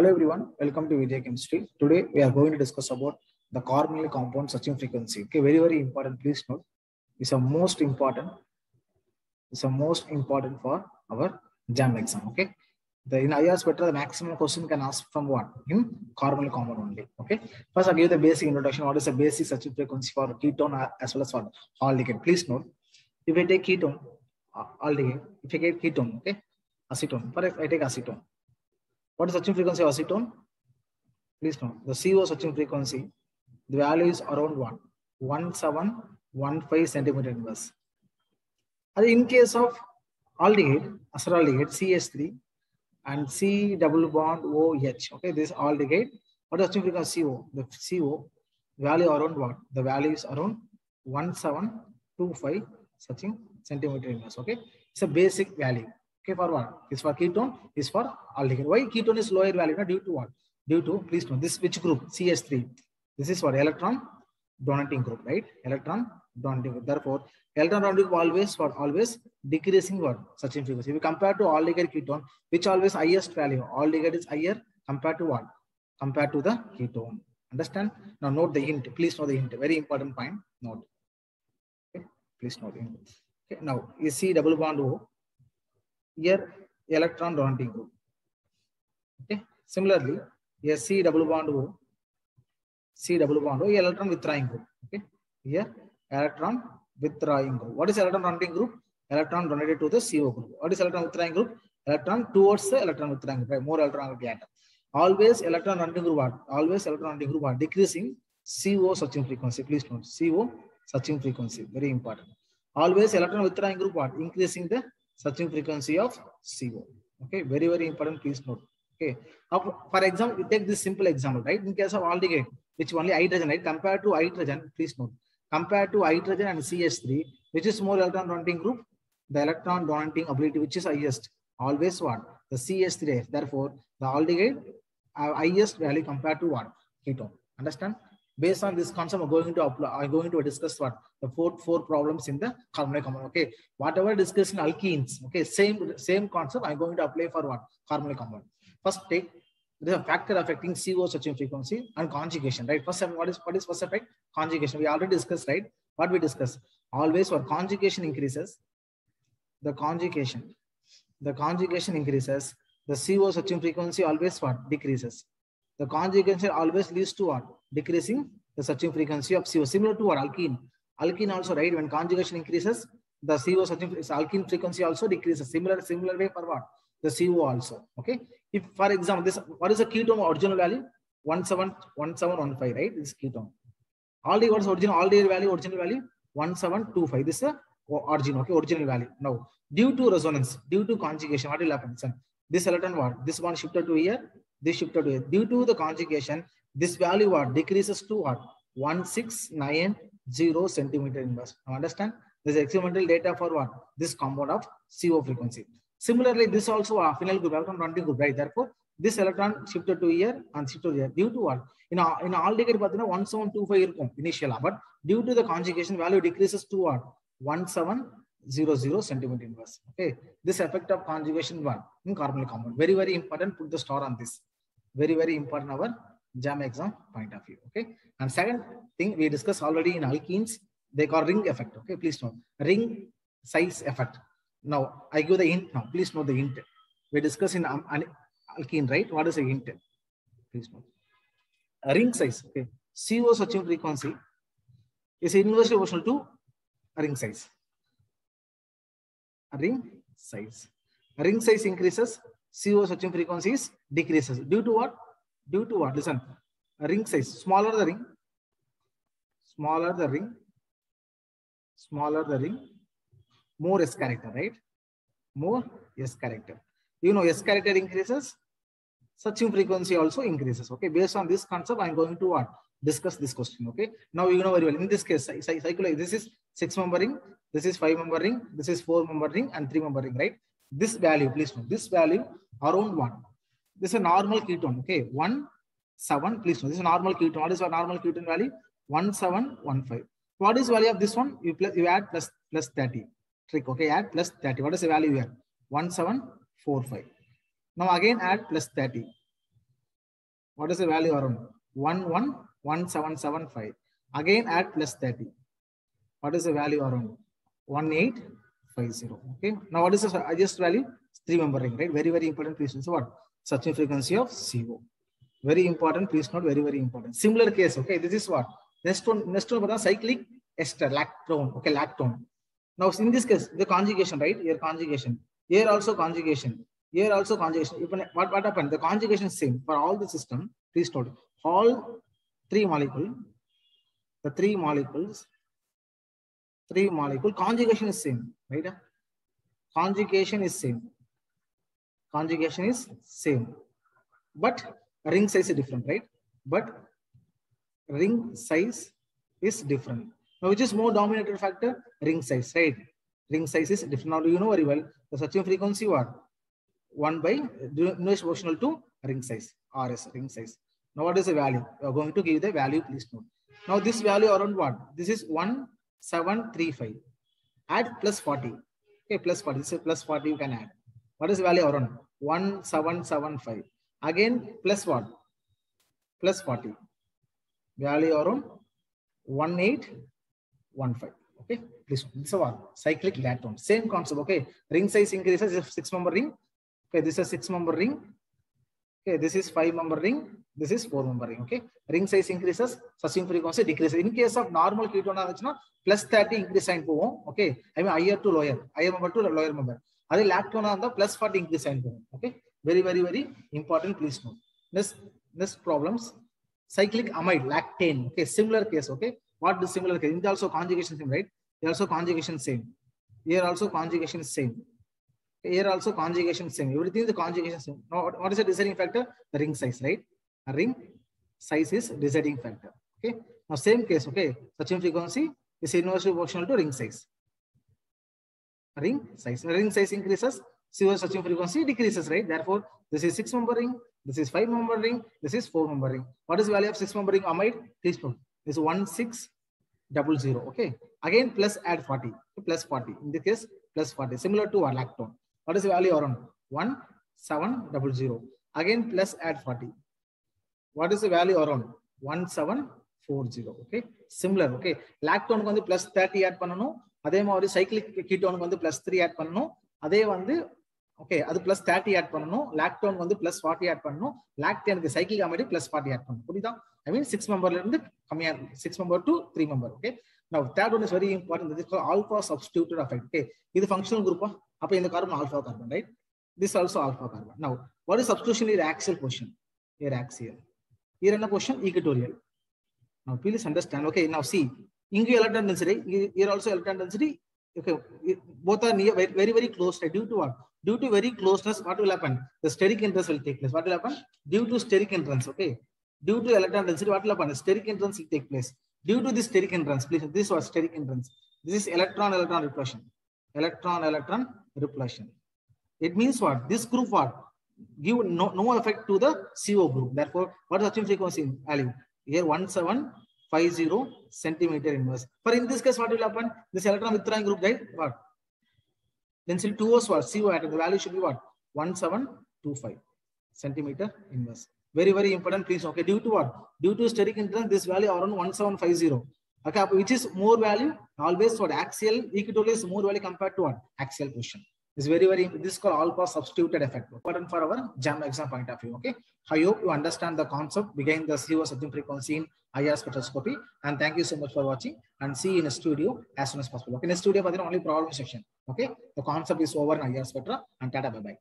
Hello everyone, welcome to Vijay Chemistry. Today we are going to discuss about the carbonyl compound searching frequency. Okay, very important. Please note, it's a most important. It's a most important for our JAM exam. Okay, in IR Spectra, the maximum question can ask from what in carbonyl compound only. Okay, first I'll give you the basic introduction. What is the basic searching frequency for ketone as well as for aldehyde? Please note, if I take ketone, aldehyde. If I get ketone, okay, acetone. For if I take acetone. What is searching frequency of acetone? Please note the CO searching frequency. The value is around 1715 centimeter inverse. And in case of aldehyde, acetaldehyde, CH3 and C double bond OH. Okay, this aldehyde. What is searching frequency CO? The CO value around what? The value is around 1725 searching centimeter inverse. Okay, it's a basic value. Okay, for what? Is for ketone, is for aldehyde. Why ketone is lower value? No, due to what? Due to, please note, this which group? CH3. This is for electron donating group, right? Electron donating group. Therefore, electron donating group always decreasing what? Searching frequency. If you compare to aldehyde ketone, which always highest value? Aldehyde is higher compared to what? Compared to the ketone. Understand? Now note the hint. Please note the hint. Very important point. Note. Okay. Please note the hint. Okay. Now is C double bond O. Here electron donating group. Okay. Similarly, here C double bond O. C double bond O, electron withdrawing group. Okay. Here electron withdrawing group. What is electron donating group? Electron donated to the CO group. What is electron withdrawing group? Electron towards the electron withdrawing group. Right? More electron will be atom. Always electron donating group are always electron donating group are decreasing CO searching frequency. Please note CO searching frequency. Very important. Always electron withdrawing group are increasing the searching frequency of CO. Okay, very important. Please note. Okay, for example, we take this simple example, right? In case of aldehyde, which only hydrogen, right? Compared to hydrogen, please note. Compared to hydrogen and CH3, which is more electron donating group, the electron donating ability, which is highest, always what? The CH3. Therefore, the aldehyde highest value compared to what? Ketone. Understand? Based on this concept, I'm going to discuss what the four problems in the carbonyl compound. Okay, whatever discussed in alkenes. Okay, same concept. I'm going to apply for what carbonyl compound. First, take the factor affecting CO searching frequency and conjugation. Right. First, what is first effect? Conjugation. We already discussed. Right. What we discussed. Always for conjugation increases. The conjugation increases. The CO searching frequency always what decreases. The conjugation always leads to what? Decreasing the searching frequency of CO. Similar to what? Alkene. Alkene also, right? When conjugation increases, the CO searching alkene frequency also decreases. Similar way for what? The CO also. Okay. If, for example, this what is the ketone original value? 1715, right? This is ketone. Aldehyde, what is original value? Original value 1725. This is the original. Okay, original value. Now, due to resonance, due to conjugation, what will happen? This electron what? This one shifted to here. This shifted to here. Due to the conjugation, this value what decreases to what 1690 centimeter inverse. Now understand? This is experimental data for what this compound of CO frequency. Similarly, this also a phenyl group, electron donating group, right? Therefore, this electron shifted to here and shifted to here. Due to what? In aldehyde, 1725 initial, but due to the conjugation, value decreases to what 1700 centimeter inverse. Okay, this effect of conjugation one in carbonyl compound. Very important. Put the star on this. Very important our JAM exam point of view. Okay, and second thing we discussed already in alkenes, they call ring effect. Okay, please note ring size effect. Now I give the hint. Now please note the hint. We discuss in alkene, right? What is a hint? Please note a ring size. Okay, CO searching frequency is inversely proportional to a ring size. A ring size. A ring size increases, CO searching frequencies decreases. Due to what? Due to what? Listen, a ring size, smaller the ring, more S character, right? More S character. You know, S character increases, searching frequency also increases. Okay, based on this concept, I'm going to what? Discuss this question. Okay, now you know very well. In this case, cycle, this is 6-member ring, this is 5-member ring, this is 4-member ring, and 3-member ring, right? This value, please note, this value around 1. This is a normal ketone. Okay, 17. Please note, this is a normal ketone. What is our normal ketone value? 1715. What is the value of this one? You add plus 30. Trick. Okay, add plus 30. What is the value here? 1745. Now again add plus 30. What is the value around? 111775. Again add plus 30. What is the value around? 1850. Okay. Now what is the highest value? 3-member ring, right? Very, very important. Please note what? Searching frequency of CO. Very important. Please note, very, very important. Similar case. Okay. This is what? Next one, cyclic ester, lactone. Okay, lactone. Now in this case, the conjugation, right? Here conjugation. Here also conjugation. Here also conjugation. Even what happened? The conjugation is same for all the system. Please note, all three molecule conjugation is same, right? Conjugation is same, but ring size is different, right? But ring size is different. Now, which is more dominated factor? Ring size, right? Ring size is different. Now, do you know very well the searching frequency what? 1 by inverse proportional to ring size, RS, ring size. Now, what is the value? We are going to give the value, please note. Now, this value around what? This is 1735. Add plus 40. Okay, plus 40. This is plus 40 you can add. What is the value around? 1775. Again, plus what? Plus 40. Value around 1815. Okay, please. This is what? Cyclic lactone. Same concept. Okay, ring size increases if 6-member ring. Okay, this is a 6-member ring. Okay, this is 5-member ring. This is 4-member ring. Okay, ring size increases, searching frequency decreases. In case of normal ketone, plus 30 increase sign. Okay, I mean higher to lower, higher member to lower member. That lactone the plus 40 increase sign. Okay, very, very, very important. Please note. This problems. Cyclic amide, lactane. Okay, similar case. Okay, what the similar case? It also conjugation same, right? Here also conjugation same. Here also conjugation same. Here also conjugation same. Everything is the conjugation same. Now, what is the deciding factor? The ring size, right? A ring size is deciding factor. Okay. Now, same case. Okay, searching frequency is inversely proportional to ring size. Ring size. Ring size increases, searching frequency decreases, right? Therefore, this is 6-member ring. This is 5-member ring. This is 4-member ring. What is the value of 6-member ring amide? Please note. This is 1600. Okay. Again, plus add 40. Plus 40. In this case, plus 40. Similar to our lactone. What is the value around? 1700. Again, plus add 40. What is the value around? 1740. Okay. Similar. Okay. Lactone on the plus 30 add panano. Adhe maari cyclic ketone on the plus 3 add panano. Adhe on the okay, that's plus 30 add panano. Lactone on the plus 40 add panano. Lactane the cyclic amide plus 40 add panano. I mean 6-member coming 6-member to 3-member. Okay. Now third one is very important. This is called alpha substituted effect. Okay. This is the functional group. Up in the carbon alpha carbon, right? This is also alpha carbon. Now, what is substitution in axial position? Here axial. Here in a position equatorial. Now please understand. Okay. Now see, electron density. Here also electron density. Okay. Both are near, very, very close. Right? Due to what? Due to very closeness, what will happen? The steric entrance will take place. What will happen? Due to steric entrance. Okay. Due to electron density, what will happen? Steric entrance will take place. Due to this steric entrance, please. This was steric entrance. This is electron-electron repulsion. Electron-electron repulsion. It means what? This group what? Give no effect to the CO group. Therefore, what is the searching frequency value? Here 1750 centimeter inverse. For in this case, what will happen? This electron withdrawing group, right? What? Density 2 what? CO atom. The value should be what? 1725 centimeter inverse. Very, very important. Please. Okay. Due to what? Due to steric entrance, this value around 1750. Okay. Which is more value? Always what? Axial equatorial is more value compared to what? Axial position. This is very, very, this is called alpha substituted effect. Important for our JAM exam point of view. Okay. I hope you understand the concept behind the CO searching frequency in IR spectroscopy. And thank you so much for watching, and see you in a studio as soon as possible. Okay. In a studio, but only problem section. Okay. The concept is over in IR spectra, and tada, bye bye.